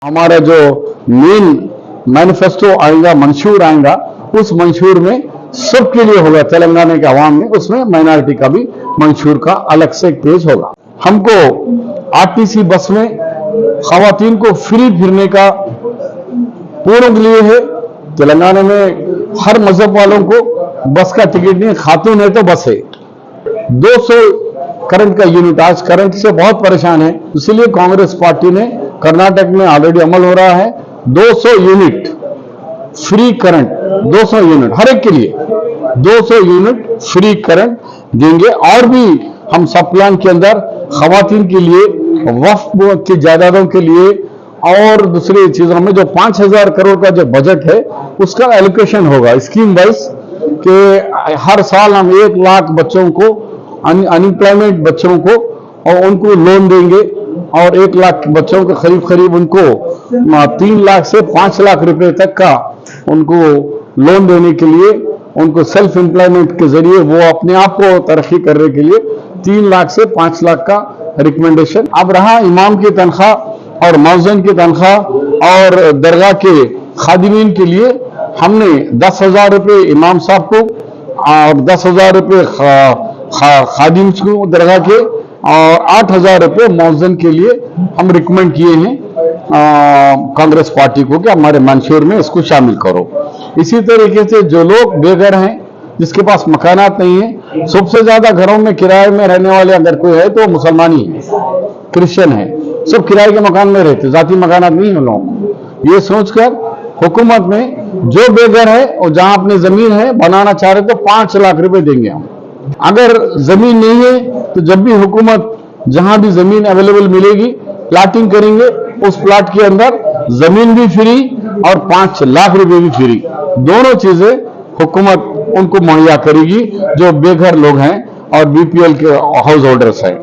हमारा जो main manifesto आएगा, मंशूर आएगा, उस मंशूर में सबके लिए होगा, तेलंगाना के अवाम में, उसमें माइनॉरिटी का भी मंशूर का अलग से एक पेज होगा। हमको आरटीसी बस में खवातीन को फ्री फिरने का पूर्ण के लिए है। तेलंगाना में हर मजहब वालों को बस का टिकट नहीं, खातून है तो बस है। 200 करंट का यूनिट, आज करंट से बहुत परेशान है, इसलिए कांग्रेस पार्टी ने कर्नाटक में ऑलरेडी अमल हो रहा है 200 यूनिट फ्री करंट, 200 यूनिट हर एक के लिए 200 यूनिट फ्री करंट देंगे। और भी हम सब प्लान के अंदर खवातीन के लिए, वक्फ की जायदादों के लिए और दूसरी चीजों में जो 5000 करोड़ का जो बजट है उसका एलोकेशन होगा स्कीम वाइज, कि हर साल हम 1 लाख बच्चों को, अनएम्प्लॉयमेंट बच्चों को, और उनको लोन देंगे, और 1 लाख बच्चों के करीब उनको 3 लाख से 5 लाख रुपए तक का उनको लोन देने के लिए, उनको सेल्फ एम्प्लॉयमेंट के जरिए वो अपने आप को तरक्की करने के लिए 3 लाख से 5 लाख का रिकमेंडेशन। अब रहा इमाम की तनख्वाह और मौज़िन की तनख्वाह और दरगाह के खादिमीन के लिए, हमने 10,000 रुपये इमाम साहब को और 10,000 रुपये खादिम को दरगाह के और 8,000 रुपये मौज़िन के लिए हम रिकमेंड किए हैं कांग्रेस पार्टी को कि हमारे मंशूर में इसको शामिल करो। इसी तरीके से जो लोग बेघर हैं, जिसके पास मकानात नहीं है, सबसे ज्यादा घरों में किराए में रहने वाले अगर कोई है तो मुसलमान ही है, क्रिश्चियन है, सब किराए के मकान में रहते, जाती मकानात नहीं है लोगों को। ये सोचकर हुकूमत में जो बेघर है और जहां अपनी जमीन है बनाना चाह रहे तो 5 लाख रुपए देंगे हम। अगर जमीन नहीं है तो जब भी हुकूमत जहां भी जमीन अवेलेबल मिलेगी प्लाटिंग करेंगे, उस प्लाट के अंदर जमीन भी फ्री और 5 लाख रुपए भी फ्री, दोनों चीजें हुकूमत उनको मुहैया करेगी जो बेघर लोग हैं और बीपीएल के हाउस होल्डर्स हैं।